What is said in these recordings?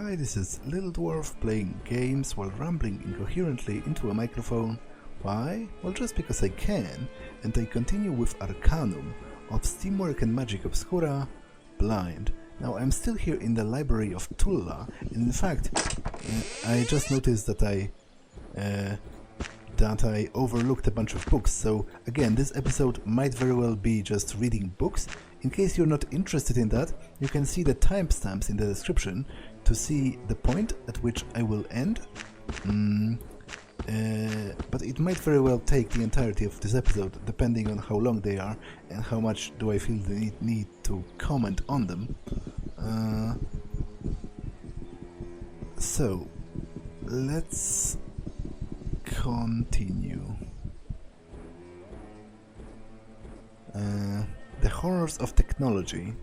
Hi, this is Little Dwarf playing games while rambling incoherently into a microphone. Why? Well, just because I can, and I continue with Arcanum of Steamworks and Magick Obscura, Blind. Now, I'm still here in the library of Tulla, and in fact, I just noticed that I overlooked a bunch of books, so again, this episode might very well be just reading books. In case you're not interested in that, you can see the timestamps in the description to see the point at which I will end. But it might very well take the entirety of this episode, depending on how long they are and how much do I feel the need to comment on them. So, let's continue. The horrors of technology.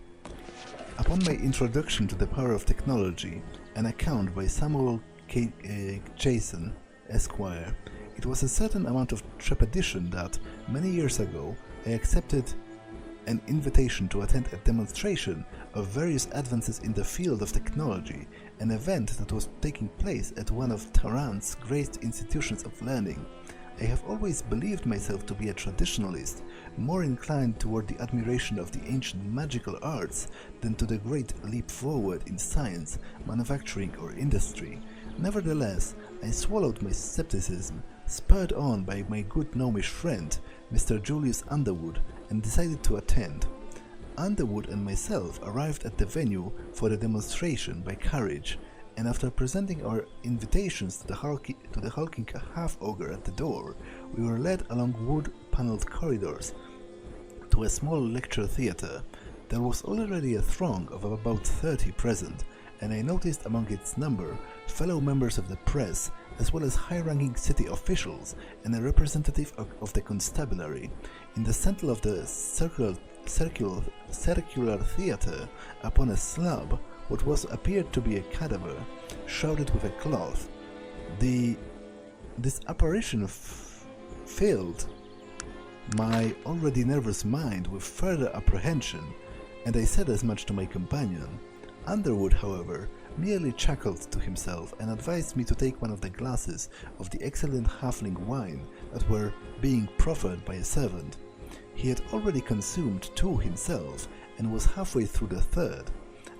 Upon my introduction to the power of technology, an account by Samuel Jason, Esquire, it was a certain amount of trepidation that, many years ago, I accepted an invitation to attend a demonstration of various advances in the field of technology, an event that was taking place at one of Tehran's great institutions of learning. I have always believed myself to be a traditionalist, more inclined toward the admiration of the ancient magical arts than to the great leap forward in science, manufacturing or industry. Nevertheless, I swallowed my skepticism, spurred on by my good gnomish friend, Mr. Julius Underwood, and decided to attend. Underwood and myself arrived at the venue for the demonstration by carriage, and after presenting our invitations to the hulking half-ogre at the door, we were led along wood-paneled corridors to a small lecture theatre. There was already a throng of about 30 present, and I noticed among its number fellow members of the press, as well as high-ranking city officials and a representative of the constabulary. In the center of the circular theatre, upon a slab, what appeared to be a cadaver, shrouded with a cloth. This apparition filled my already nervous mind with further apprehension, and I said as much to my companion. Underwood, however, merely chuckled to himself and advised me to take one of the glasses of the excellent halfling wine that were being proffered by a servant. He had already consumed two himself and was halfway through the third.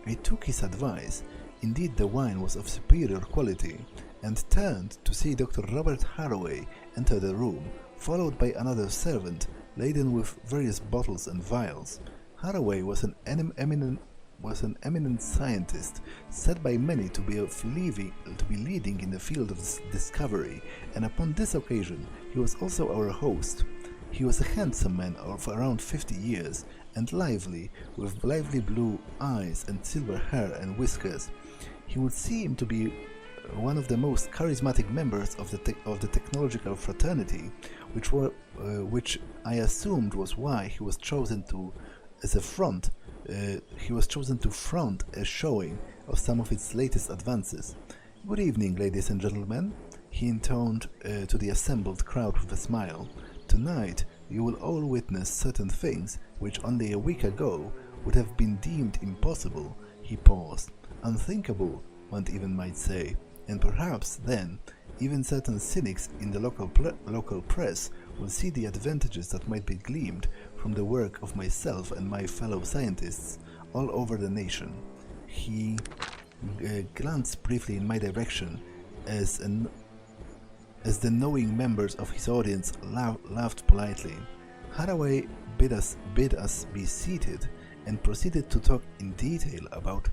I took his advice. Indeed, the wine was of superior quality, and turned to see Dr. Robert Harroway enter the room, followed by another servant laden with various bottles and vials. Harroway was an eminent scientist, said by many to be leading in the field of discovery, and upon this occasion he was also our host. He was a handsome man of around 50 years, and lively, with lively blue eyes and silver hair and whiskers. He would seem to be one of the most charismatic members of the technological fraternity, which I assumed was why he was chosen to front a showing of some of its latest advances. "Good evening, ladies and gentlemen," he intoned to the assembled crowd with a smile. "Tonight you will all witness certain things which only a week ago would have been deemed impossible." He paused. "Unthinkable, one even might say, and perhaps then even certain cynics in the local press will see the advantages that might be gleaned from the work of myself and my fellow scientists all over the nation." He glanced briefly in my direction as the knowing members of his audience laughed politely. Harroway bid us be seated and proceeded to talk in detail about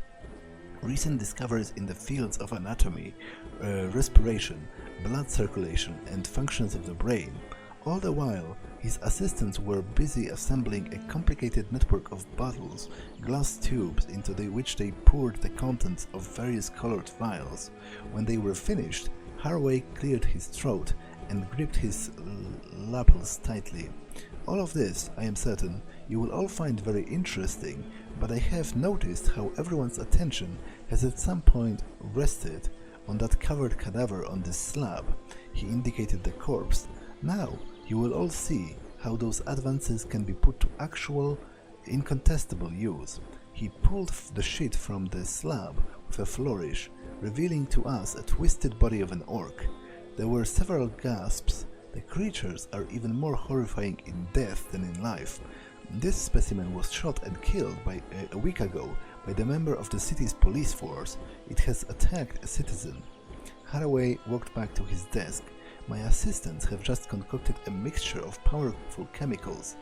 recent discoveries in the fields of anatomy, respiration, blood circulation, and functions of the brain. All the while, his assistants were busy assembling a complicated network of bottles, glass tubes into which they poured the contents of various colored vials. When they were finished, Harroway cleared his throat and gripped his lapels tightly. "All of this, I am certain, you will all find very interesting, but I have noticed how everyone's attention has at some point rested on that covered cadaver on this slab." He indicated the corpse. "Now, you will all see how those advances can be put to actual, incontestable use." He pulled the sheet from the slab with a flourish, revealing to us a twisted body of an orc. There were several gasps. The creatures are even more horrifying in death than in life. This specimen was shot and killed a week ago by the member of the city's police force. It has attacked a citizen. Haraway walked back to his desk. My assistants have just concocted a mixture of powerful chemicals.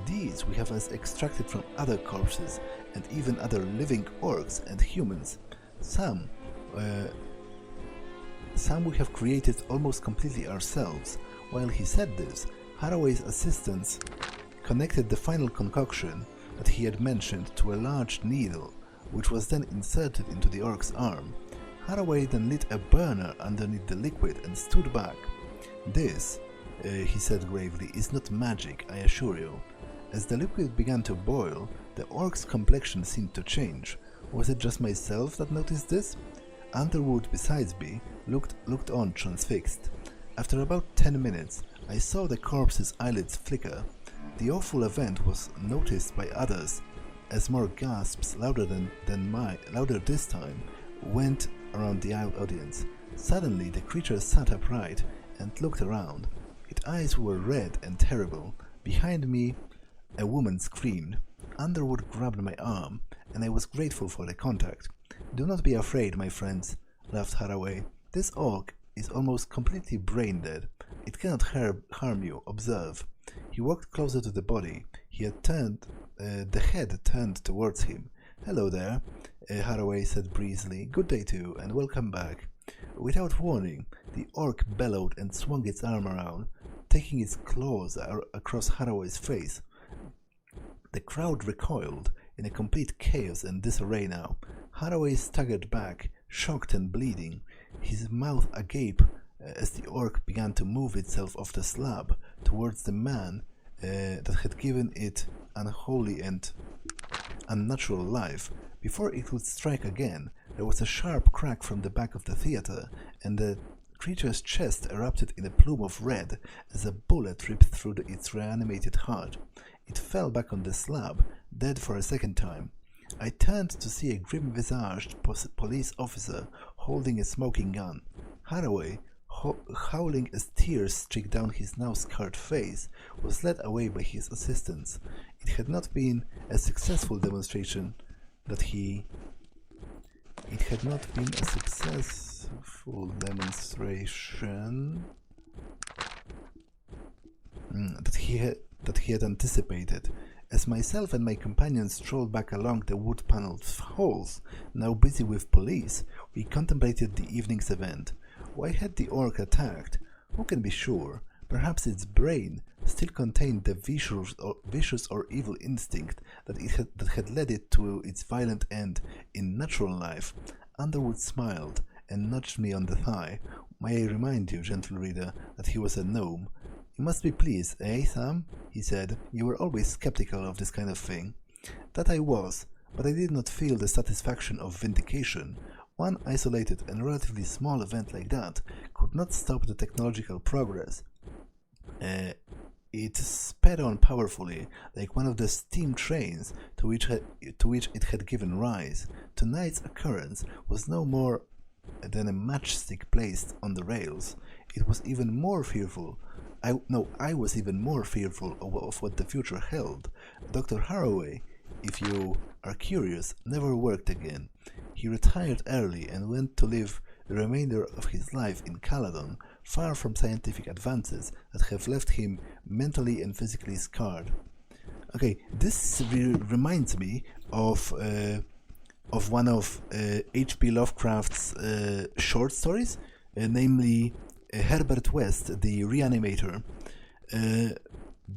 These we have extracted from other corpses and even other living orcs and humans. Some we have created almost completely ourselves. While he said this, Haraway's assistants connected the final concoction that he had mentioned to a large needle, which was then inserted into the orc's arm. Haraway then lit a burner underneath the liquid and stood back. This, he said gravely, is not magic, I assure you. As the liquid began to boil, the orc's complexion seemed to change. Was it just myself that noticed this? Underwood, besides me, looked on transfixed. After about 10 minutes, I saw the corpse's eyelids flicker. The awful event was noticed by others, as more gasps, louder this time, went around the audience. Suddenly, the creature sat upright and looked around. Its eyes were red and terrible. Behind me, a woman screamed. Underwood grabbed my arm, and I was grateful for the contact. "Do not be afraid, my friends," laughed Haraway. "This orc is almost completely brain-dead. It cannot harm you. Observe." He walked closer to the body. The head turned towards him. "Hello there," Haraway said breezily. "Good day to you, and welcome back." Without warning, the orc bellowed and swung its arm around, taking its claws across Haraway's face. The crowd recoiled in a complete chaos and disarray now. Haraway staggered back, shocked and bleeding, his mouth agape as the orc began to move itself off the slab towards the man that had given it unholy and unnatural life. Before it would strike again, there was a sharp crack from the back of the theater, and the creature's chest erupted in a plume of red as a bullet ripped through its reanimated heart. It fell back on the slab, dead for a second time. I turned to see a grim-visaged police officer holding a smoking gun. Haraway, howling as tears streaked down his now scarred face, was led away by his assistants. It had not been a successful demonstration that he had anticipated. As myself and my companions strolled back along the wood-paneled halls, now busy with police, we contemplated the evening's event. Why had the orc attacked? Who can be sure? Perhaps its brain still contained the vicious or evil instinct that had led it to its violent end in natural life. Underwood smiled and nudged me on the thigh. "May I remind you, gentle reader, that he was a gnome?" "You must be pleased, eh, Sam?" he said. "You were always skeptical of this kind of thing." "That I was, but I did not feel the satisfaction of vindication. One isolated and relatively small event like that could not stop the technological progress. It sped on powerfully, like one of the steam trains to which it had given rise. Tonight's occurrence was no more than a matchstick placed on the rails. It was even more fearful. I was even more fearful of what the future held. Dr. Haraway, if you are curious, never worked again. He retired early and went to live the remainder of his life in Caladon, far from scientific advances that have left him mentally and physically scarred." Okay, this reminds me of one of H.P. Lovecraft's short stories, namely Herbert West, the Reanimator,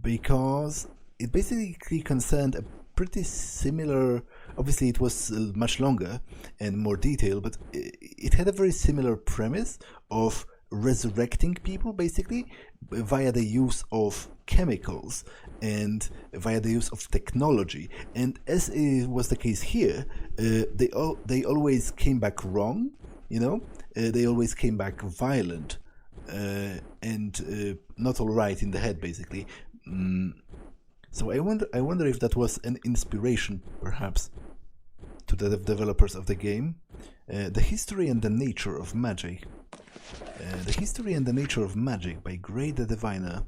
because it basically concerned a pretty similar. Obviously, it was much longer and more detailed, but it had a very similar premise of resurrecting people, basically, via the use of chemicals and via the use of technology. And as it was the case here, they always came back wrong, they always came back violent and not all right in the head, basically. So I wonder if that was an inspiration, perhaps, to the developers of the game. The History and the Nature of Magic. The History and the Nature of Magic by Grey the Diviner.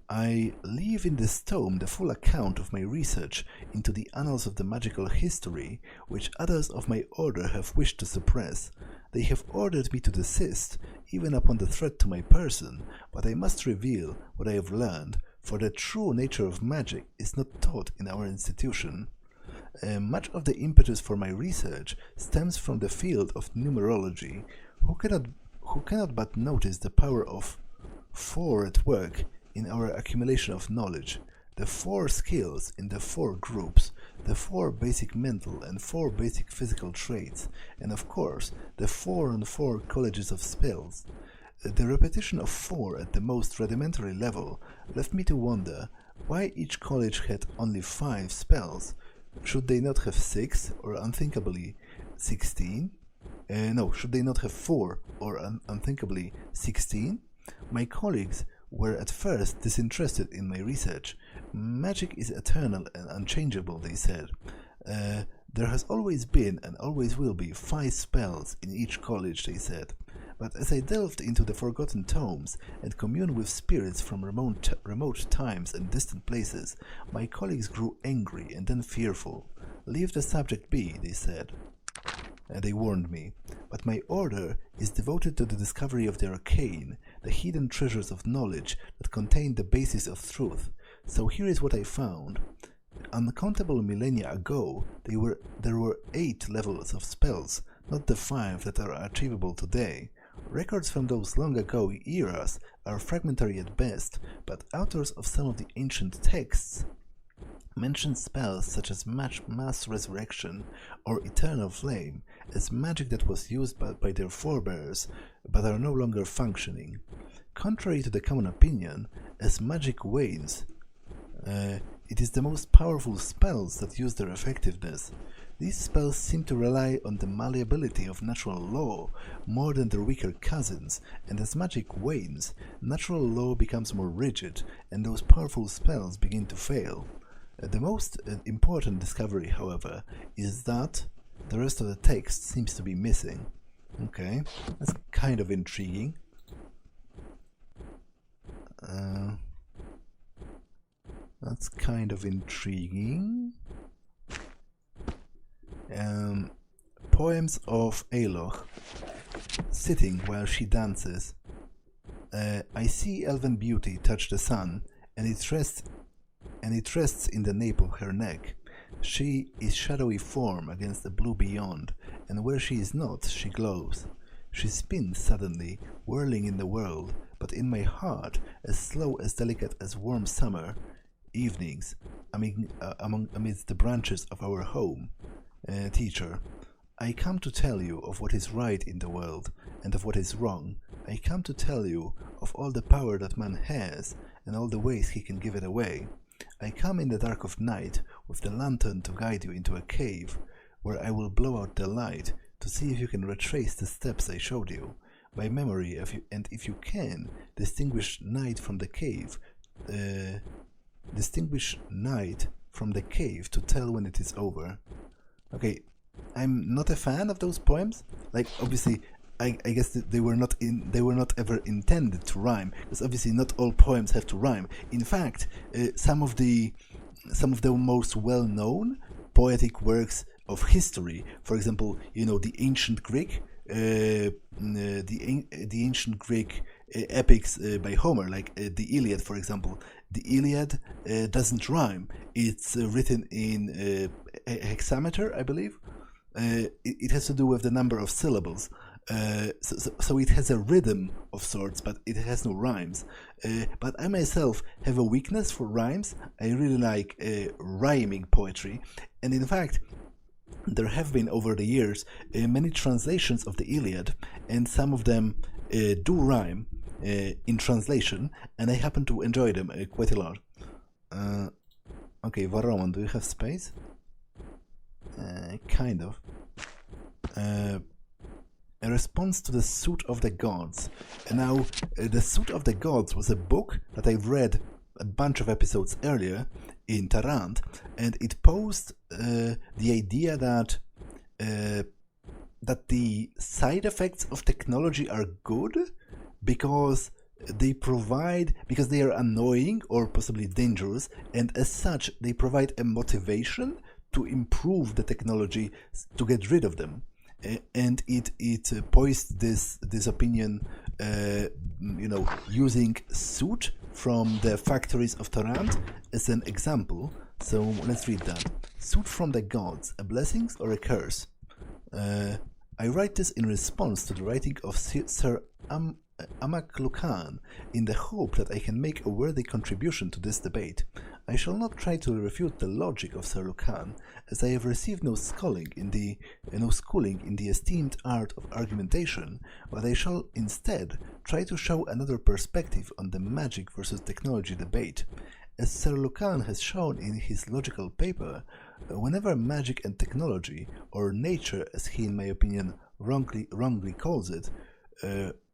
I leave in this tome the full account of my research into the annals of the magical history, which others of my order have wished to suppress. They have ordered me to desist, even upon the threat to my person, but I must reveal what I have learned, for the true nature of magic is not taught in our institution. Much of the impetus for my research stems from the field of numerology, who cannot but notice the power of 4 at work in our accumulation of knowledge, the 4 skills in the 4 groups, the 4 basic mental and 4 basic physical traits, and of course the 4 and 4 colleges of spells. The repetition of 4 at the most rudimentary level left me to wonder why each college had only 5 spells. Should they not have 6, or unthinkably 16? No, should they not have 4, or unthinkably 16? My colleagues were at first disinterested in my research. Magic is eternal and unchangeable, they said. There has always been and always will be 5 spells in each college, they said. But as I delved into the forgotten tomes and communed with spirits from remote times and distant places, my colleagues grew angry and then fearful. Leave the subject be, they said. They warned me, but my order is devoted to the discovery of the arcane, the hidden treasures of knowledge that contain the basis of truth. So here is what I found. Uncountable millennia ago, there were 8 levels of spells, not the 5 that are achievable today. Records from those long ago eras are fragmentary at best, but authors of some of the ancient texts mention spells such as mass resurrection or eternal flame as magic that was used by their forebears but are no longer functioning. Contrary to the common opinion, as magic wanes, it is the most powerful spells that lose their effectiveness. These spells seem to rely on the malleability of natural law more than their weaker cousins, and as magic wanes, natural law becomes more rigid, and those powerful spells begin to fail. The most important discovery, however, is that the rest of the text seems to be missing. Okay, that's kind of intriguing. That's kind of intriguing. Poems of Eiloch. Sitting while she dances. I see elven beauty touch the sun, and it rests in the nape of her neck. She is shadowy form against the blue beyond, and where she is not, she glows. She spins suddenly, whirling in the world, but in my heart, as slow as delicate as warm summer evenings amidst the branches of our home. Teacher, I come to tell you of what is right in the world and of what is wrong. I come to tell you of all the power that man has and all the ways he can give it away. I come in the dark of night with the lantern to guide you into a cave where I will blow out the light to see if you can retrace the steps I showed you by memory, if you can, distinguish night from the cave. Distinguish night from the cave to tell when it is over. Okay, I'm not a fan of those poems. Like, obviously, I guess that they were not ever intended to rhyme, because obviously not all poems have to rhyme. In fact, some of the most well-known poetic works of history, for example, the ancient Greek, the ancient Greek epics by Homer, like the Iliad, for example. The Iliad doesn't rhyme. It's written in hexameter, I believe. It has to do with the number of syllables. So it has a rhythm of sorts, but it has no rhymes. But I myself have a weakness for rhymes. I really like rhyming poetry, and in fact, there have been over the years many translations of the Iliad, and some of them do rhyme in translation, and I happen to enjoy them quite a lot. Okay, Varroman, do you have space? Kind of. A response to the Soot of the Gods. And now, the Soot of the Gods was a book that I've read a bunch of episodes earlier in Tarant, and it posed the idea that that the side effects of technology are good because because they are annoying or possibly dangerous, and as such they provide a motivation to improve the technology to get rid of them. And it poised this opinion, using Soot from the Factories of Torrent as an example. So let's read that. Soot from the gods, a blessing or a curse? I write this in response to the writing of Sir Amaklukan, in the hope that I can make a worthy contribution to this debate. I shall not try to refute the logic of Sir Lucan, as I have received no schooling in the esteemed art of argumentation, but I shall instead try to show another perspective on the magic versus technology debate. As Sir Lucan has shown in his logical paper, whenever magic and technology, or nature as he in my opinion wrongly calls it,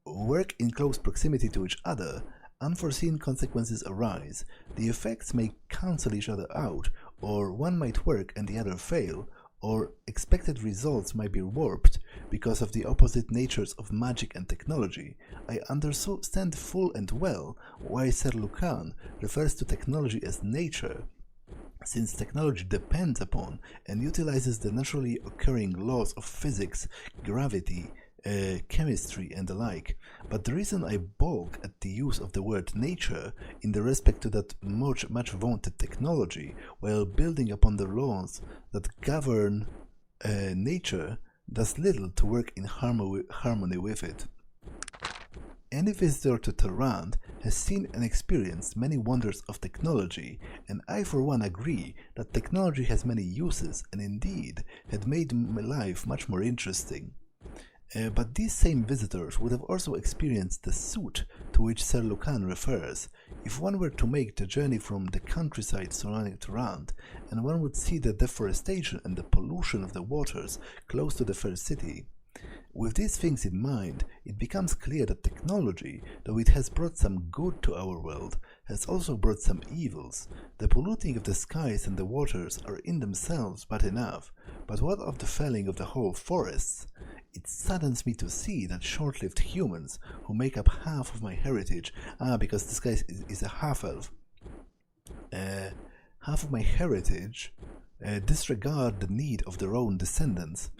work in close proximity to each other, unforeseen consequences arise. The effects may cancel each other out, or one might work and the other fail, or expected results might be warped because of the opposite natures of magic and technology. I understand full and well why Sir Lucan refers to technology as nature, since technology depends upon and utilizes the naturally occurring laws of physics, gravity, chemistry and the like. But the reason I balk at the use of the word nature in the respect to that much vaunted technology, while building upon the laws that govern nature, does little to work in harmony with it. Any visitor to Torrent has seen and experienced many wonders of technology, and I for one agree that technology has many uses and indeed had made my life much more interesting. But these same visitors would have also experienced the soot to which Sir Lucan refers. If one were to make the journey from the countryside surrounding Torrent, and one would see the deforestation and the pollution of the waters close to the fair city. With these things in mind, it becomes clear that technology, though it has brought some good to our world, has also brought some evils. The polluting of the skies and the waters are in themselves bad enough, but what of the felling of the whole forests? It saddens me to see that short-lived humans, who make up half of my heritage, because this guy is a half-elf, half of my heritage, disregard the need of their own descendants,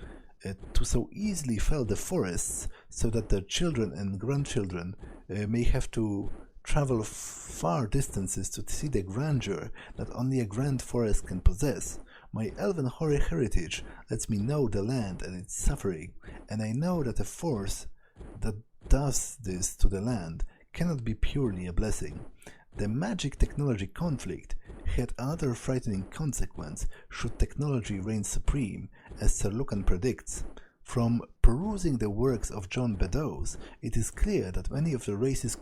to so easily fell the forests so that their children and grandchildren may have to travel far distances to see the grandeur that only a grand forest can possess. My elven heritage lets me know the land and its suffering, and I know that a force that does this to the land cannot be purely a blessing. The magic-technology conflict had another frightening consequence should technology reign supreme, as Sir Lucan predicts. From perusing the works of John Beddoes, it is clear that many of the races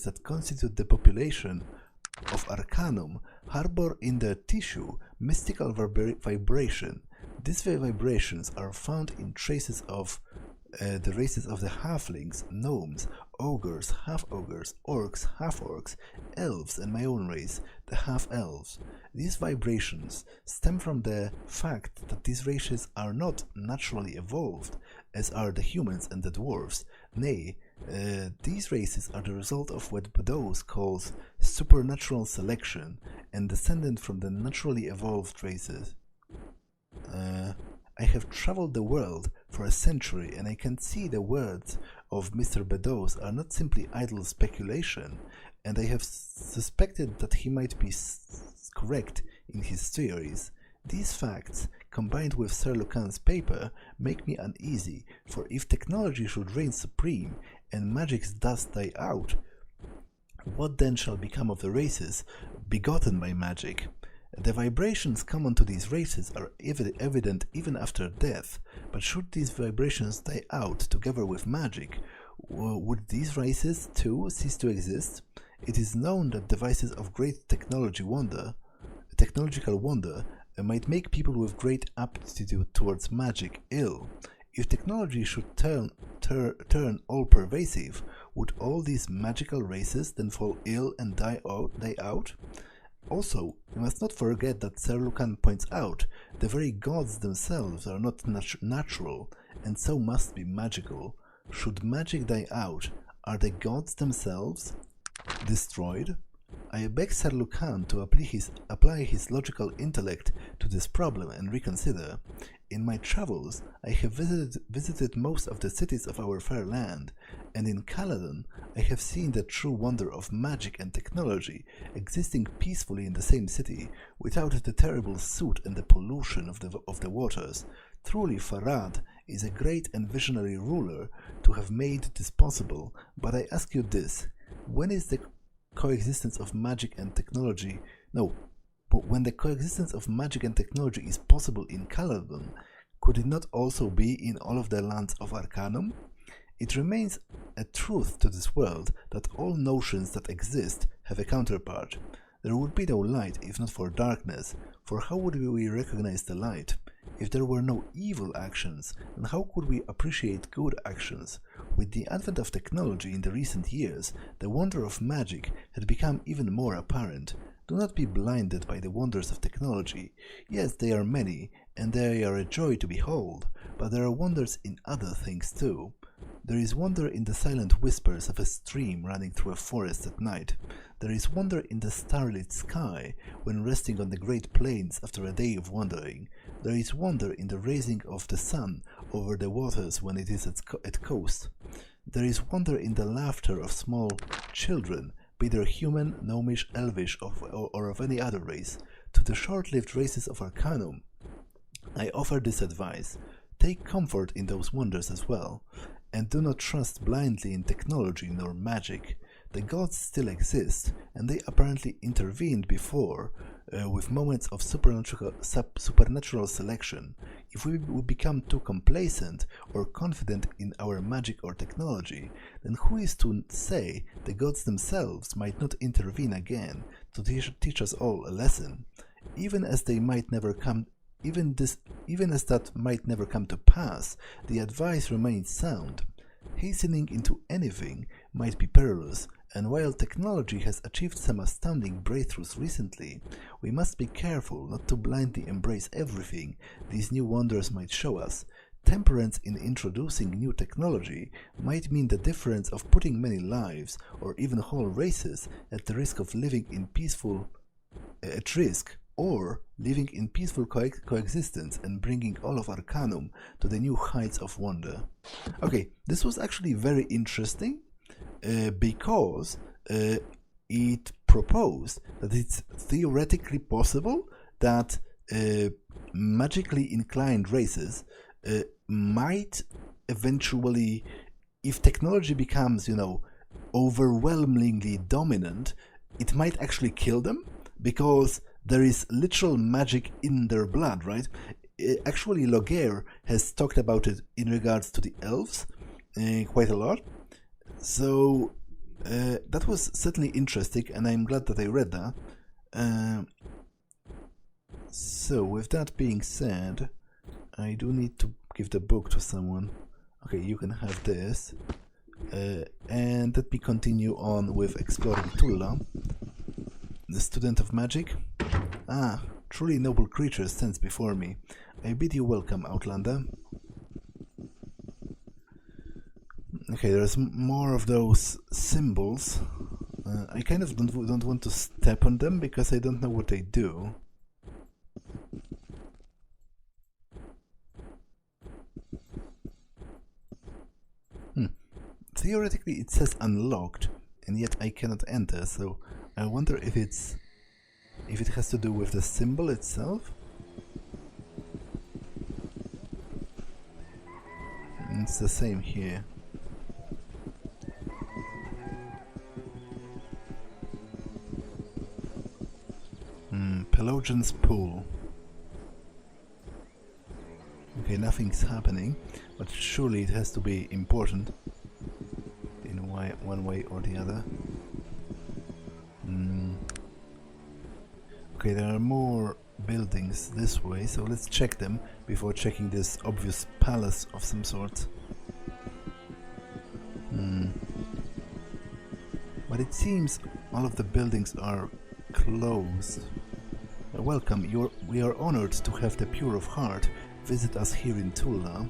that constitute the population of Arcanum harbor in their tissue mystical vibration. These vibrations are found in traces of the races of the halflings, gnomes, ogres, half-ogres, orcs, half-orcs, elves, and my own race, the half-elves. These vibrations stem from the fact that these races are not naturally evolved, as are the humans and the dwarves. Nay, these races are the result of what Beddoes calls supernatural selection, and descended from the naturally evolved races. I have traveled the world for a century, and I can see the words of Mr. Beddoes are not simply idle speculation, and I have suspected that he might be correct in his theories. These facts, combined with Sir Lucan's paper, make me uneasy, for if technology should reign supreme and magic's dust die out, what then shall become of the races begotten by magic? The vibrations common to these races are evident even after death, but should these vibrations die out together with magic, would these races too cease to exist? It is known that devices of great technological wonder might make people with great aptitude towards magic ill. If technology should turn all-pervasive, would all these magical races then fall ill and die out? Also, we must not forget that Sir Lucan points out the very gods themselves are not natural and so must be magical. Should magic die out, are the gods themselves destroyed? I beg Sir Lucan to apply his logical intellect to this problem and reconsider. In my travels, I have visited most of the cities of our fair land, and in Caledon I have seen the true wonder of magic and technology existing peacefully in the same city, without the terrible soot and the pollution of the waters. Truly Farad is a great and visionary ruler to have made this possible, but I ask you this, when is the coexistence of magic and technology... No, but when the coexistence of magic and technology is possible in Caledon, could it not also be in all of the lands of Arcanum? It remains a truth to this world that all notions that exist have a counterpart. There would be no light if not for darkness, for how would we recognize the light? If there were no evil actions, then how could we appreciate good actions? With the advent of technology in the recent years, the wonder of magic had become even more apparent. Do not be blinded by the wonders of technology. Yes, they are many, and they are a joy to behold, but there are wonders in other things too. There is wonder in the silent whispers of a stream running through a forest at night. There is wonder in the starlit sky when resting on the great plains after a day of wandering. There is wonder in the raising of the sun over the waters when it is at coast. There is wonder in the laughter of small children, be they human, gnomish, elvish, or of any other race. To the short-lived races of Arcanum, I offer this advice. Take comfort in those wonders as well, and do not trust blindly in technology nor magic. The gods still exist, and they apparently intervened before, with moments of supernatural selection. If we become too complacent or confident in our magic or technology, then who is to say the gods themselves might not intervene again to teach us all a lesson, even as they might never come. Even as that might never come to pass, the advice remains sound. Hastening into anything might be perilous, and while technology has achieved some astounding breakthroughs recently, we must be careful not to blindly embrace everything these new wonders might show us. Temperance in introducing new technology might mean the difference of putting many lives, or even whole races, at risk, or living in peaceful coexistence and bringing all of Arcanum to the new heights of wonder. Okay, this was actually very interesting because it proposed that it's theoretically possible that magically inclined races might eventually, if technology becomes, overwhelmingly dominant, it might actually kill them, because there is literal magic in their blood, right? Actually, Logair has talked about it in regards to the Elves quite a lot. So that was certainly interesting, and I'm glad that I read that. So with that being said, I do need to give the book to someone. Okay, you can have this. And let me continue on with exploring Tulla, the student of magic. Ah, truly noble creature stands before me. I bid you welcome, Outlander. Okay, there's more of those symbols. I kind of don't want to step on them because I don't know what they do. Theoretically it says unlocked, and yet I cannot enter, so I wonder if it has to do with the symbol itself. It's the same here. Pelagian's Pool. Okay, nothing's happening, but surely it has to be important in one way or the other. Okay, there are more buildings this way, so let's check them before checking this obvious palace of some sort. But it seems all of the buildings are closed. Welcome, we are honored to have the pure of heart visit us here in Tulla.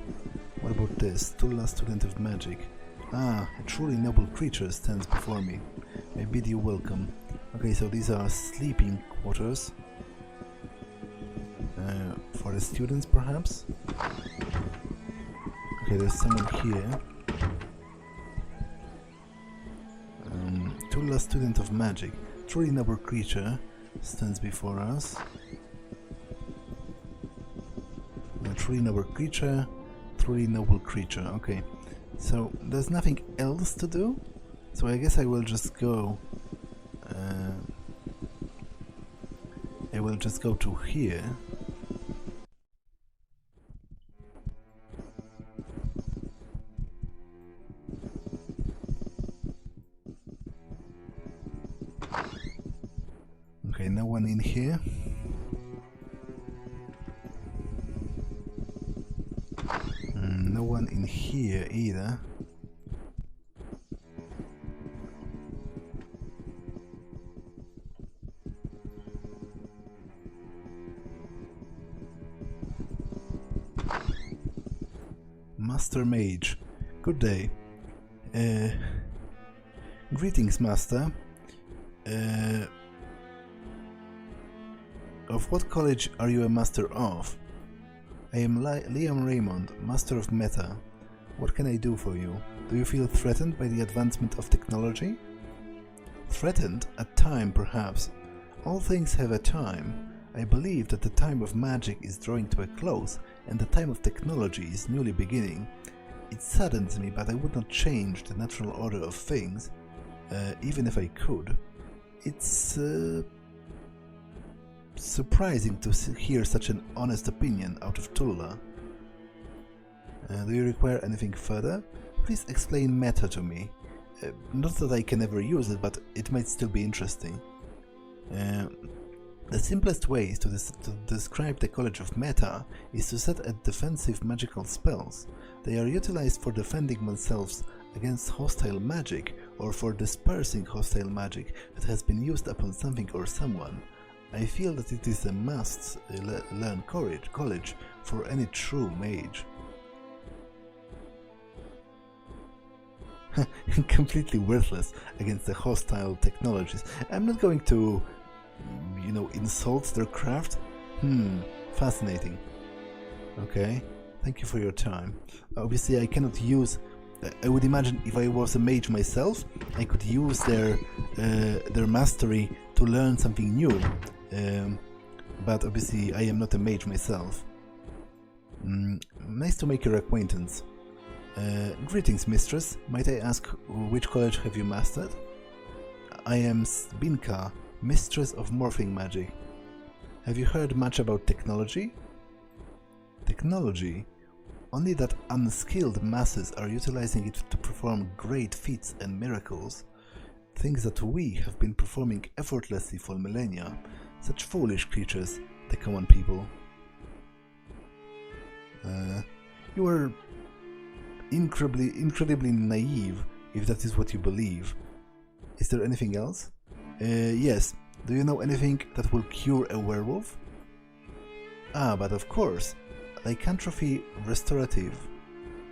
What about this? Tulla, student of magic. Ah, a truly noble creature stands before me. I bid you welcome. Okay, so these are sleeping quarters. For the students, perhaps? Okay, there's someone here. Tulla, student of magic. Truly noble creature stands before us. A truly noble creature. Truly noble creature. Okay. So there's nothing else to do, so I guess I will just go. To here. Okay, no one in here. No one in here either. Master Mage. Good day. Greetings, Master. Of what college are you a master of? I am Liam Raymond, Master of Meta. What can I do for you? Do you feel threatened by the advancement of technology? Threatened? At time, perhaps. All things have a time. I believe that the time of magic is drawing to a close, and the time of technology is newly beginning. It saddens me, but I would not change the natural order of things, even if I could. It's surprising to hear such an honest opinion out of Tulla. Do you require anything further? Please explain meta to me. Not that I can ever use it, but it might still be interesting. The simplest way to describe the College of Meta is to set at defensive magical spells. They are utilized for defending themselves against hostile magic or for dispersing hostile magic that has been used upon something or someone. I feel that it is a must learn college for any true mage. Completely worthless against the hostile technologies. I'm not going to, insult their craft. Fascinating. Okay, thank you for your time. Obviously I cannot use, I would imagine if I was a mage myself, I could use their mastery to learn something new. But obviously I am not a mage myself. Nice to make your acquaintance. Greetings, mistress. Might I ask which college have you mastered? I am Binka, mistress of morphing magic. Have you heard much about technology? Technology? Only that unskilled masses are utilizing it to perform great feats and miracles. Things that we have been performing effortlessly for millennia. Such foolish creatures, the common people. You are incredibly naive, if that is what you believe. Is there anything else? Yes. Do you know anything that will cure a werewolf? Ah, but of course. Lycanthropy restorative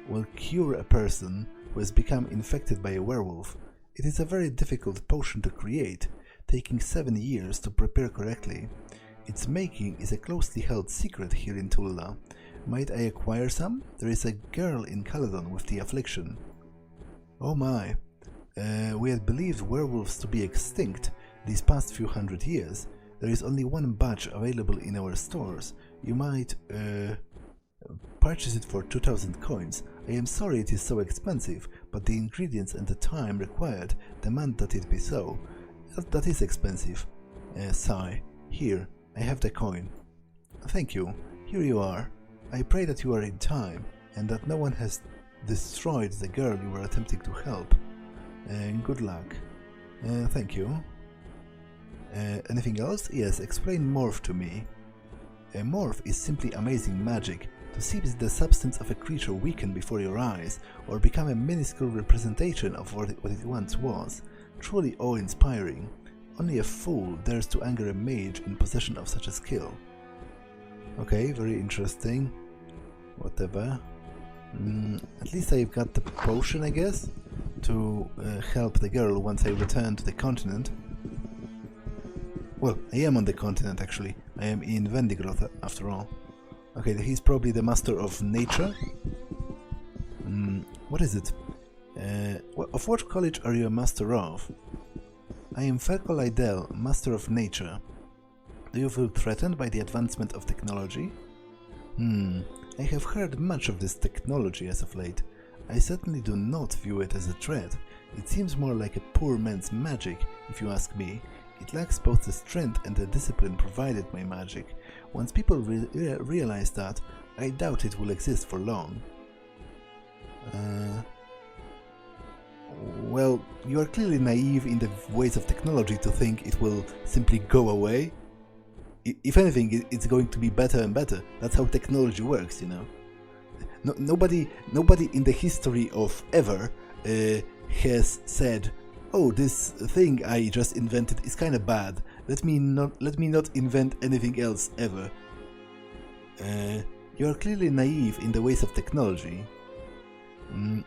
will cure a person who has become infected by a werewolf. It is a very difficult potion to create, taking 7 years to prepare correctly. Its making is a closely held secret here in Tulla. Might I acquire some? There is a girl in Caledon with the affliction. Oh my. We had believed werewolves to be extinct these past few hundred years. There is only one batch available in our stores. You might purchase it for 2,000 coins. I am sorry it is so expensive, but the ingredients and the time required demand that it be so. That is expensive. Sigh. Here, I have the coin. Thank you. Here you are. I pray that you are in time, and that no one has destroyed the girl you were attempting to help. Good luck. Thank you. Anything else? Yes, explain morph to me. A morph is simply amazing magic. To see the substance of a creature weaken before your eyes, or become a minuscule representation of what it once was. Truly awe-inspiring. Only a fool dares to anger a mage in possession of such a skill. Okay, very interesting. Whatever. At least I've got the potion, I guess, to help the girl once I return to the continent. Well, I am on the continent, actually. I am in Vendigroth, after all. Okay, he's probably the master of nature. What is it? Of what college are you a master of? I am Ferko Lydell, master of nature. Do you feel threatened by the advancement of technology? I have heard much of this technology as of late. I certainly do not view it as a threat. It seems more like a poor man's magic, if you ask me. It lacks both the strength and the discipline provided by magic. Once people realize that, I doubt it will exist for long. Well, you are clearly naive in the ways of technology to think it will simply go away. If anything, it's going to be better and better. That's how technology works, you know. Nobody in the history of ever has said, "Oh, this thing I just invented is kind of bad. Let me not invent anything else ever." You are clearly naive in the ways of technology.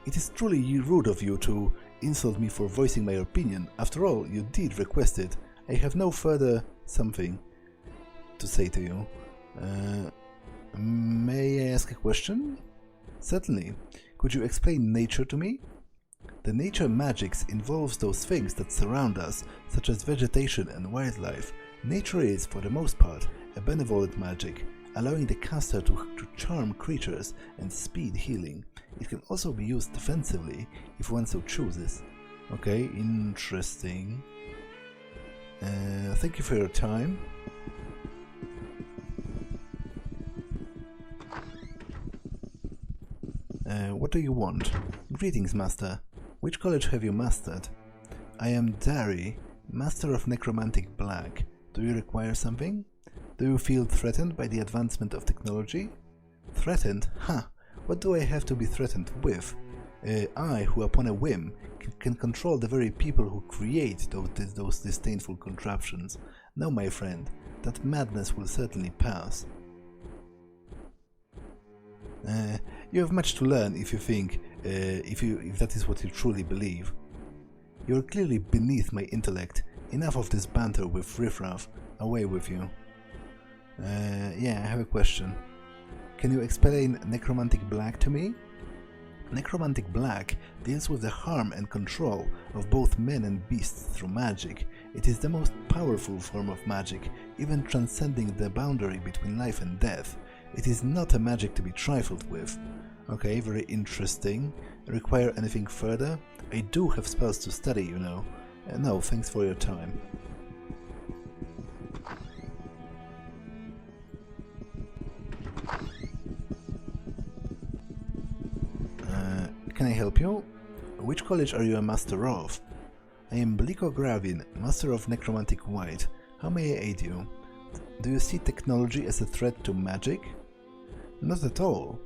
It is truly rude of you to insult me for voicing my opinion. After all, you did request it. I have no further something to say to you. May I ask a question? Certainly. Could you explain nature to me? The nature magics involves those things that surround us, such as vegetation and wildlife. Nature is, for the most part, a benevolent magic, allowing the caster to charm creatures and speed healing. It can also be used defensively, if one so chooses. Okay, interesting. Thank you for your time. What do you want? Greetings, Master. Which college have you mastered? I am Dari, Master of Necromantic Black. Do you require something? Do you feel threatened by the advancement of technology? Threatened? Ha! What do I have to be threatened with? I, who upon a whim, can control the very people who create those disdainful contraptions. No, my friend, that madness will certainly pass. You have much to learn if you think, if that is what you truly believe. You are clearly beneath my intellect. Enough of this banter with riffraff. Away with you. Yeah, I have a question. Can you explain Necromantic Black to me? Necromantic Black deals with the harm and control of both men and beasts through magic. It is the most powerful form of magic, even transcending the boundary between life and death. It is not a magic to be trifled with. Okay, very interesting. Require anything further? I do have spells to study, you know. No, thanks for your time. Can I help you? Which college are you a master of? I am Bliko Gravin, master of Necromantic White. How may I aid you? Do you see technology as a threat to magic? Not at all.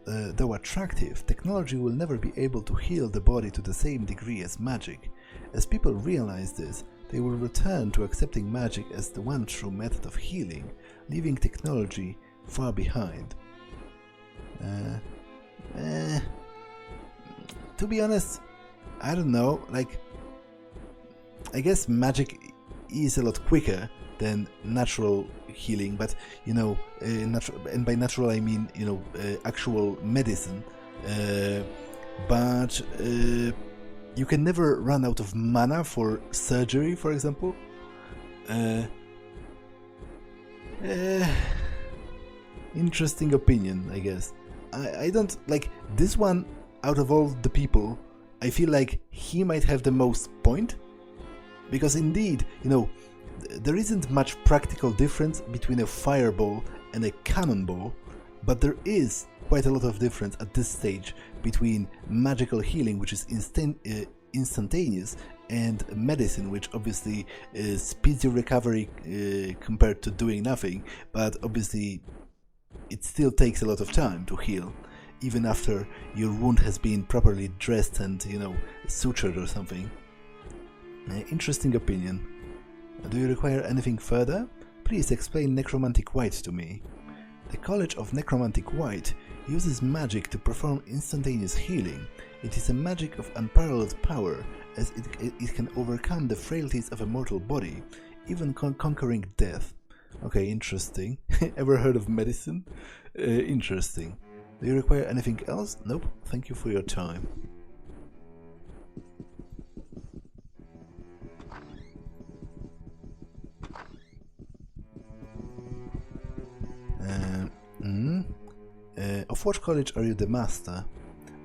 Though attractive, technology will never be able to heal the body to the same degree as magic. As people realize this, they will return to accepting magic as the one true method of healing, leaving technology far behind. To be honest, I don't know, like, I guess magic is a lot quicker than natural healing, but, you know, and by natural I mean, you know, actual medicine, but you can never run out of mana for surgery, for example. Interesting opinion, I guess. I don't, like, this one, out of all the people, I feel like he might have the most point, because indeed, you know, there isn't much practical difference between a fireball and a cannonball, but there is quite a lot of difference at this stage between magical healing, which is instantaneous, and medicine, which obviously speeds your recovery compared to doing nothing, but obviously it still takes a lot of time to heal, even after your wound has been properly dressed and, you know, sutured or something. Interesting opinion. Do you require anything further? Please explain Necromantic White to me. The College of Necromantic White uses magic to perform instantaneous healing. It is a magic of unparalleled power, as it can overcome the frailties of a mortal body, even conquering death. Okay, interesting. Ever heard of medicine? Interesting. Do you require anything else? Nope. Thank you for your time. Of what college are you the master?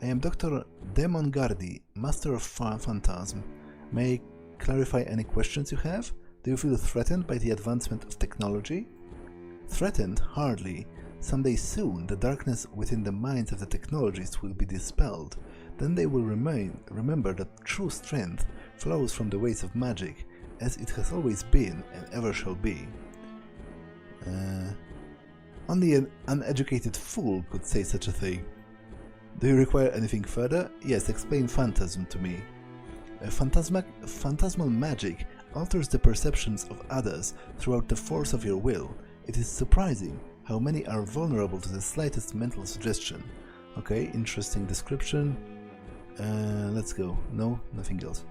I am Dr. Demongardi, Master of Phantasm. May I clarify any questions you have? Do you feel threatened by the advancement of technology? Threatened? Hardly. Someday soon, the darkness within the minds of the technologists will be dispelled. Then they will remember that true strength flows from the ways of magic, as it has always been and ever shall be. Only an uneducated fool could say such a thing. Do you require anything further? Yes, explain phantasm to me. Phantasmal magic alters the perceptions of others throughout the force of your will. It is surprising how many are vulnerable to the slightest mental suggestion. Okay, interesting description. Let's go. No, nothing else.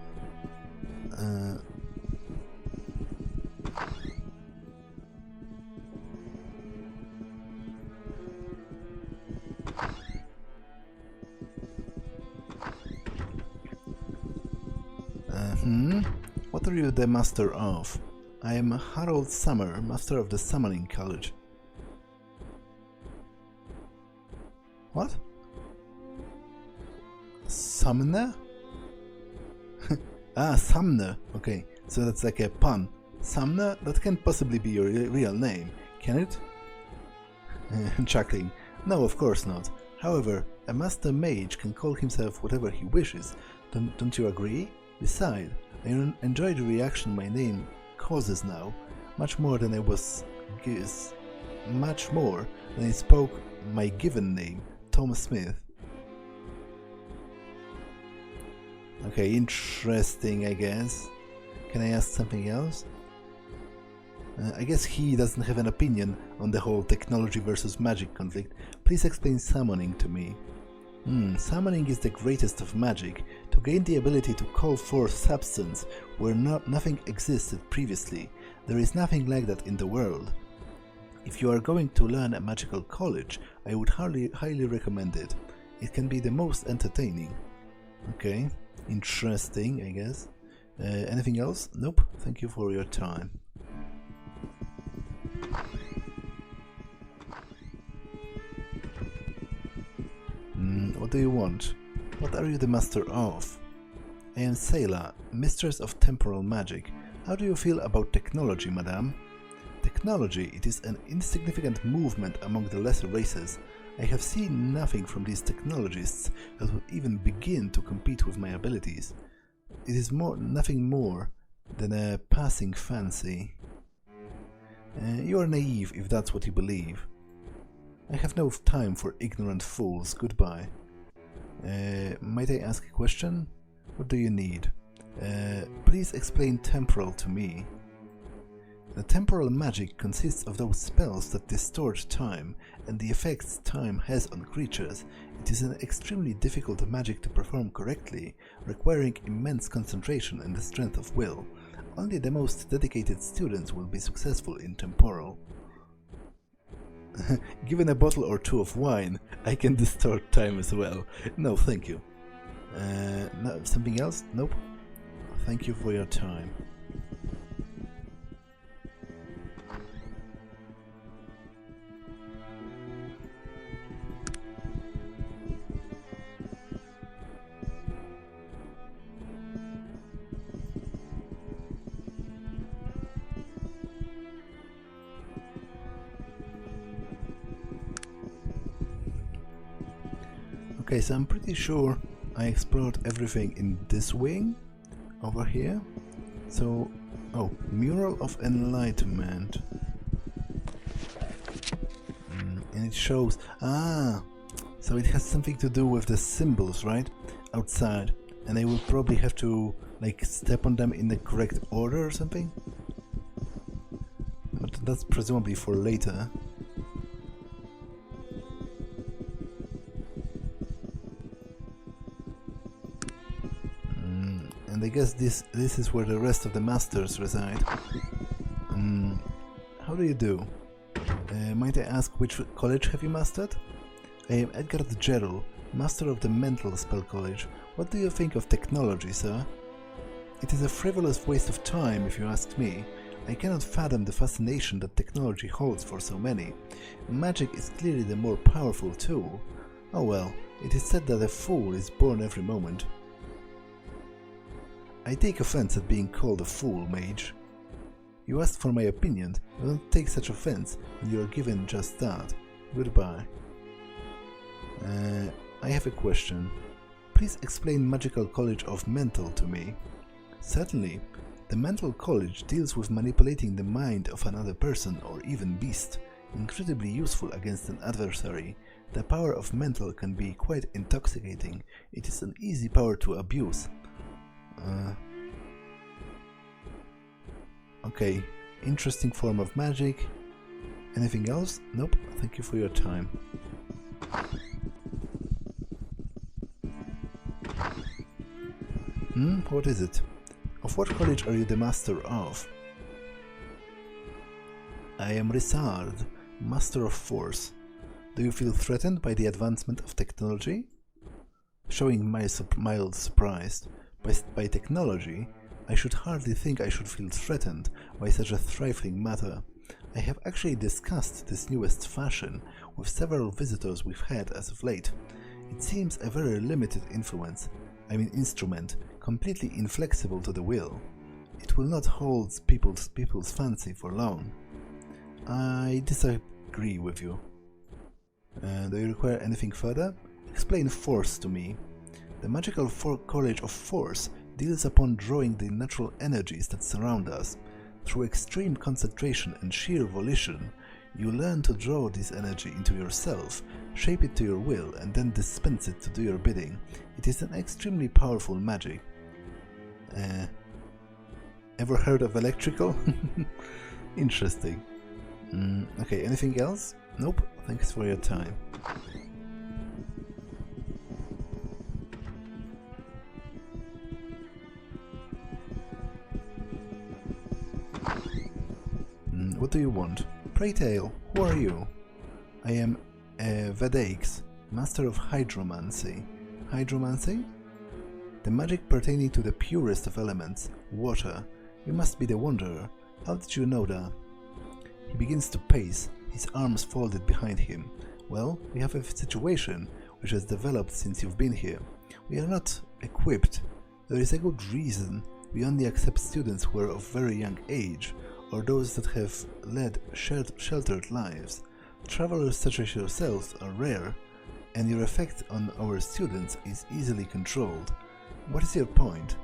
What are you the master of? I am Harold Summer, master of the Summoning College. What? Summoner? Ah, Sumner. Okay, so that's like a pun. Sumner? That can't possibly be your real name, can it? Chuckling. No, of course not. However, a master mage can call himself whatever he wishes. Don't you agree? Besides, I enjoy the reaction my name causes now, much more than I spoke my given name, Tom Smith. Okay, interesting, I guess. Can I ask something else? I guess he doesn't have an opinion on the whole technology versus magic conflict. Please explain summoning to me. Summoning is the greatest of magic, to gain the ability to call forth substance where nothing existed previously. There is nothing like that in the world. If you are going to learn a magical college, I would highly recommend it. It can be the most entertaining. Okay, interesting, I guess. Anything else? Nope, thank you for your time. What do you want? What are you the master of? I am Sayla, mistress of temporal magic. How do you feel about technology, madame? Technology, it is an insignificant movement among the lesser races. I have seen nothing from these technologists that would even begin to compete with my abilities. It is nothing more than a passing fancy. You are naive if that's what you believe. I have no time for ignorant fools. Goodbye. Might I ask a question? What do you need? Please explain temporal to me. The temporal magic consists of those spells that distort time and the effects time has on creatures. It is an extremely difficult magic to perform correctly, requiring immense concentration and the strength of will. Only the most dedicated students will be successful in temporal. Given a bottle or two of wine, I can distort time as well. No, thank you. No, something else? Nope. Thank you for your time. Okay, so I'm pretty sure I explored everything in this wing over here. So, oh, Mural of Enlightenment. And it shows, so it has something to do with the symbols, right? Outside. And I will probably have to, like, step on them in the correct order or something? That's presumably for later. And I guess this is where the rest of the masters reside. How do you do? Might I ask which college have you mastered? I am Edgar Gerald, master of the Mental Spell College. What do you think of technology, sir? It is a frivolous waste of time, if you ask me. I cannot fathom the fascination that technology holds for so many. Magic is clearly the more powerful tool. Oh well, it is said that a fool is born every moment. I take offense at being called a fool, mage. You asked for my opinion, but don't take such offense, and you are given just that. Goodbye. I have a question. Please explain Magical College of Mental to me. Certainly. The Mental College deals with manipulating the mind of another person or even beast, incredibly useful against an adversary. The power of mental can be quite intoxicating. It is an easy power to abuse. Okay, interesting form of magic. Anything else? Nope, thank you for your time. What is it? Of what college are you the master of? I am Risard, master of force. Do you feel threatened by the advancement of technology? Showing mild surprise. By technology, I should hardly think I should feel threatened by such a trifling matter. I have actually discussed this newest fashion with several visitors we've had as of late. It seems a very limited instrument, completely inflexible to the will. It will not hold people's fancy for long. I disagree with you. Do you require anything further? Explain force to me. The Magical College of Force deals upon drawing the natural energies that surround us. Through extreme concentration and sheer volition, you learn to draw this energy into yourself, shape it to your will, and then dispense it to do your bidding. It is an extremely powerful magic. Ever heard of electrical? Interesting. Okay, anything else? Nope, thanks for your time. What do you want? Pray tell, who are you? I am Vedaix, master of hydromancy. Hydromancy? The magic pertaining to the purest of elements, water. You must be the wanderer. How did you know that? He begins to pace, his arms folded behind him. Well, we have a situation which has developed since you've been here. We are not equipped. There is a good reason we only accept students who are of very young age, or those that have led sheltered lives. Travelers such as yourselves are rare, and your effect on our students is easily controlled. What is your point?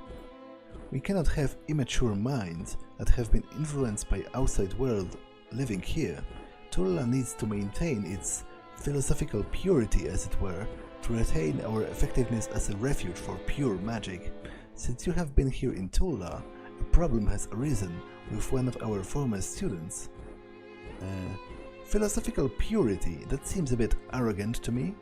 We cannot have immature minds that have been influenced by outside world living here. Tulla needs to maintain its philosophical purity, as it were, to retain our effectiveness as a refuge for pure magic. Since you have been here in Tulla, a problem has arisen with one of our former students. Philosophical purity, that seems a bit arrogant to me.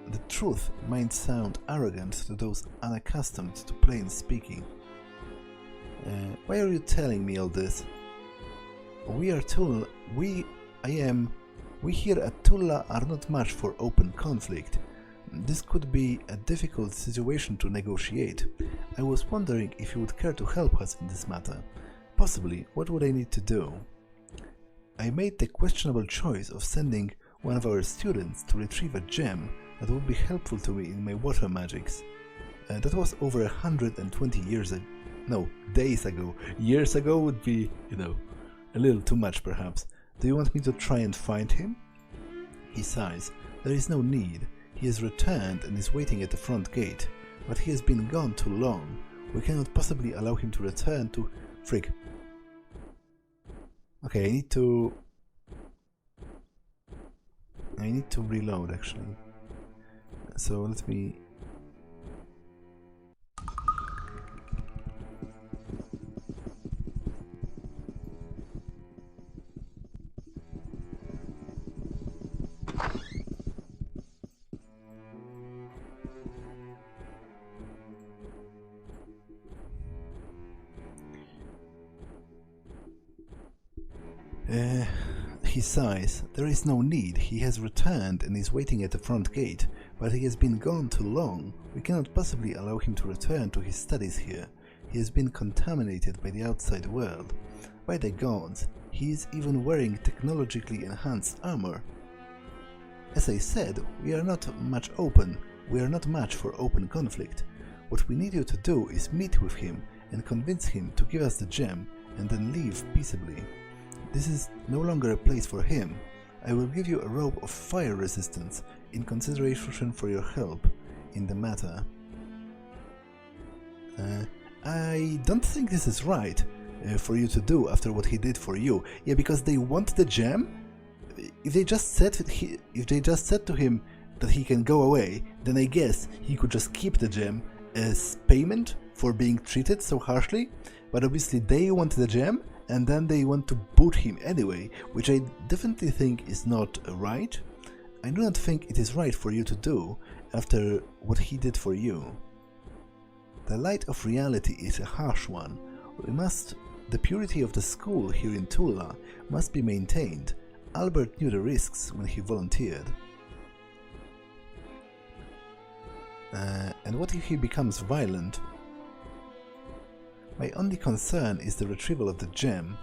The truth might sound arrogant to those unaccustomed to plain speaking. Why are you telling me all this? We here at Tulla are not much for open conflict. This could be a difficult situation to negotiate. I was wondering if you would care to help us in this matter. Possibly, what would I need to do? I made the questionable choice of sending one of our students to retrieve a gem that would be helpful to me in my water magics. That was over 120 years ago. No, days ago. Years ago would be, a little too much perhaps. Do you want me to try and find him? He sighs. There is no need. He has returned and is waiting at the front gate. But he has been gone too long. We cannot possibly allow him to return to... Frig. Okay, I need to reload actually. So let me... He sighs. There is no need. He has returned and is waiting at the front gate, but he has been gone too long. We cannot possibly allow him to return to his studies here. He has been contaminated by the outside world. By the gods, he is even wearing technologically enhanced armor. As I said, we are not much for open conflict. What we need you to do is meet with him and convince him to give us the gem and then leave peaceably. This is no longer a place for him. I will give you a robe of fire resistance in consideration for your help in the matter. I don't think this is right for you to do after what he did for you. Yeah, because they want the gem? If they just said to him that he can go away, then I guess he could just keep the gem as payment for being treated so harshly. But obviously they want the gem, and then they want to boot him anyway, which I definitely think is not right. I do not think it is right for you to do after what he did for you. The light of reality is a harsh one. The purity of the school here in Tulla must be maintained. Albert knew the risks when he volunteered. And what if he becomes violent? My only concern is the retrieval of the gem.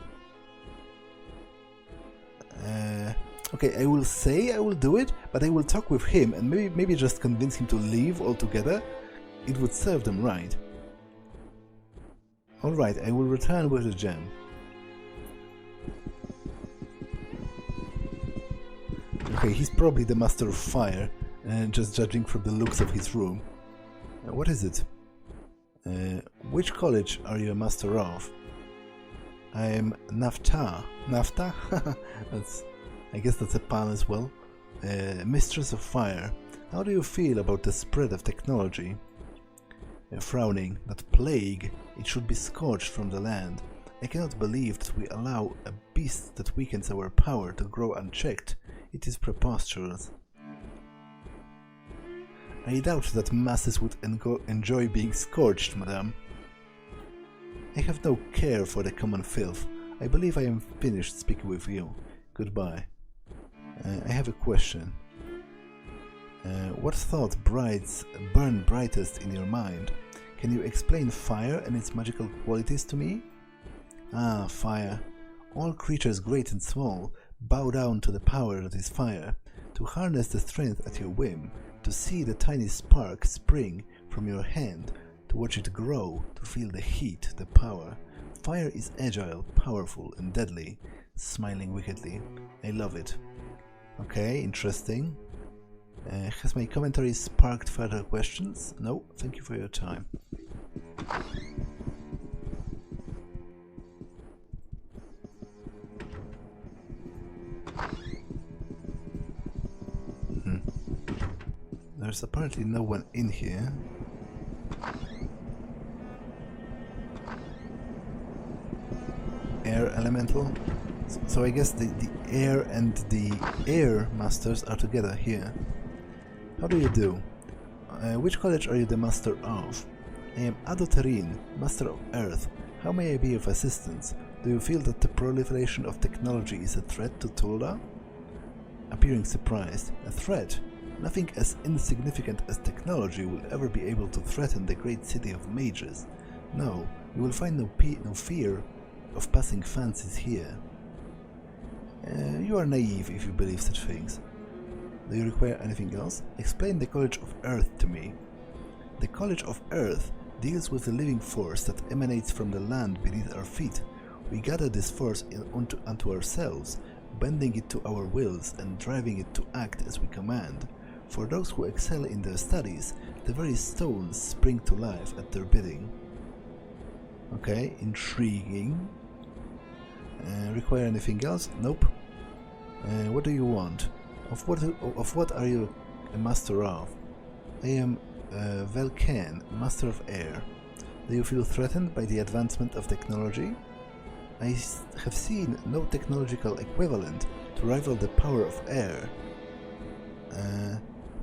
Okay, I will say I will do it, but I will talk with him and maybe just convince him to leave altogether. It would serve them right. Alright, I will return with the gem. Okay, he's probably the master of fire, just judging from the looks of his room. What is it? Which college are you a master of? I am Nafta. Nafta? I guess that's a pun as well. Mistress of Fire. How do you feel about the spread of technology? Frowning. That plague. It should be scourged from the land. I cannot believe that we allow a beast that weakens our power to grow unchecked. It is preposterous. I doubt that masses would enjoy being scourged, madame. I have no care for the common filth. I believe I am finished speaking with you. Goodbye. I have a question. What thought burn brightest in your mind? Can you explain fire and its magical qualities to me? Ah, fire. All creatures great and small bow down to the power that is fire, to harness the strength at your whim, to see the tiny spark spring from your hand, to watch it grow, to feel the heat, the power. Fire is agile, powerful, and deadly. Smiling wickedly. I love it. Okay, interesting. Has my commentary sparked further questions? No, thank you for your time. There's apparently no one in here. Air elemental. So I guess the air and the air masters are together here. How do you do? Which college are you the master of? I am Adoterin, master of earth. How may I be of assistance? Do you feel that the proliferation of technology is a threat to Tulla? Appearing surprised. A threat? Nothing as insignificant as technology will ever be able to threaten the great city of mages. No, you will find no fear of passing fancies here. You are naive if you believe such things. Do you require anything else? Explain the College of Earth to me. The College of Earth deals with the living force that emanates from the land beneath our feet. We gather this force unto ourselves, bending it to our wills and driving it to act as we command. For those who excel in their studies, the very stones spring to life at their bidding. Okay, intriguing. Require anything else? Nope. What do you want? Of what are you a master of? I am Velken, master of air. Do you feel threatened by the advancement of technology? I have seen no technological equivalent to rival the power of air.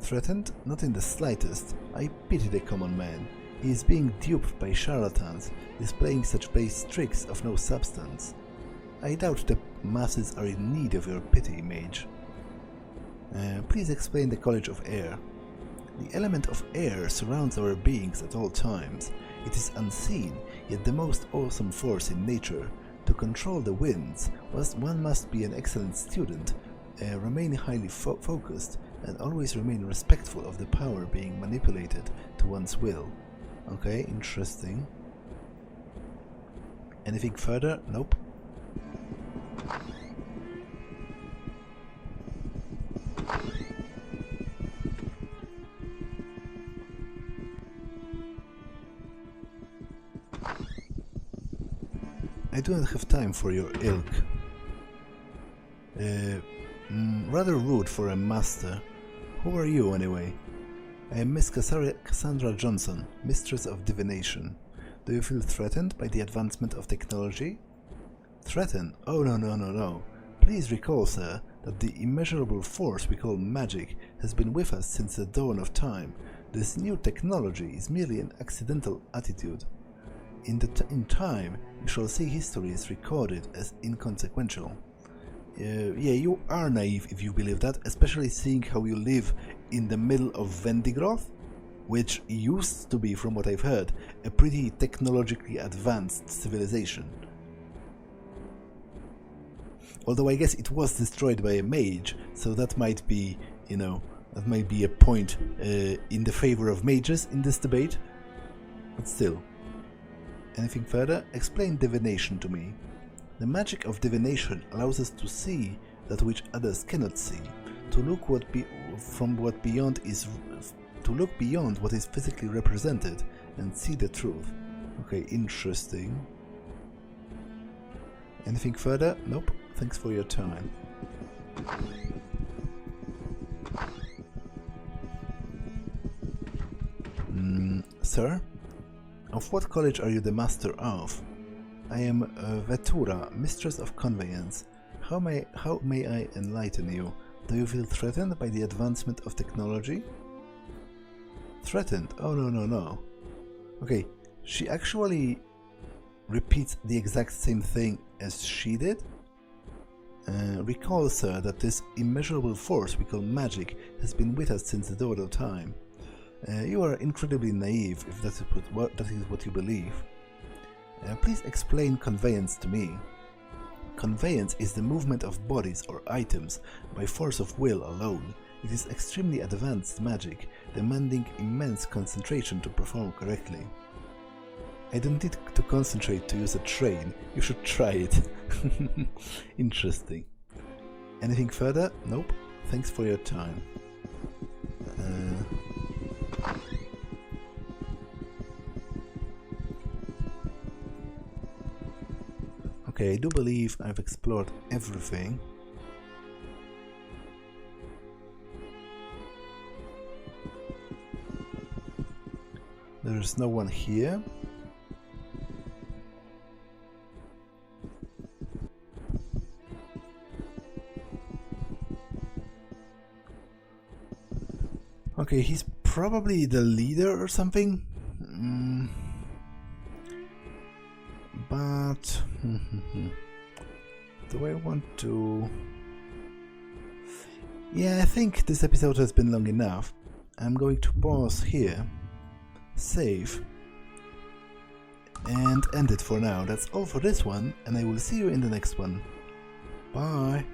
Threatened? Not in the slightest. I pity the common man. He is being duped by charlatans, displaying such base tricks of no substance. I doubt the masses are in need of your pity, mage. Please explain the College of Air. The element of air surrounds our beings at all times. It is unseen, yet the most awesome force in nature. To control the winds, one must be an excellent student, remain highly focused, and always remain respectful of the power being manipulated to one's will. Okay, interesting. Anything further? Nope. I do not have time for your ilk. Rather rude for a master. Who are you, anyway? I am Miss Cassandra Johnson, Mistress of Divination. Do you feel threatened by the advancement of technology? Threatened? Oh, no. Please recall, sir, that the immeasurable force we call magic has been with us since the dawn of time. This new technology is merely an accidental attitude. In time, you shall see history is recorded as inconsequential. Yeah, you are naive if you believe that, especially seeing how you live in the middle of Vendigroth, which used to be, from what I've heard, a pretty technologically advanced civilization. Although I guess it was destroyed by a mage, so that might be, that might be a point in the favor of mages in this debate. But still. Anything further? Explain divination to me. The magic of divination allows us to see that which others cannot see, to look beyond what is physically represented and see the truth. Okay, interesting. Anything further? Nope. Thanks for your time. Sir? Of what college are you the master of? I am Vetura, Mistress of Conveyance. How may I enlighten you? Do you feel threatened by the advancement of technology? Threatened? Oh, no. Okay, she actually repeats the exact same thing as she did? Recall, sir, that this immeasurable force we call magic has been with us since the dawn of time. You are incredibly naive if that is what you believe. Please explain conveyance to me. Conveyance is the movement of bodies or items by force of will alone. It is extremely advanced magic, demanding immense concentration to perform correctly. I don't need to concentrate to use a train. You should try it. Interesting. Anything further? Nope. Thanks for your time. Okay, I do believe I've explored everything. There is no one here. Okay, he's probably the leader or something. But do I want to... Yeah, I think this episode has been long enough. I'm going to pause here, save, and end it for now. That's all for this one, and I will see you in the next one. Bye!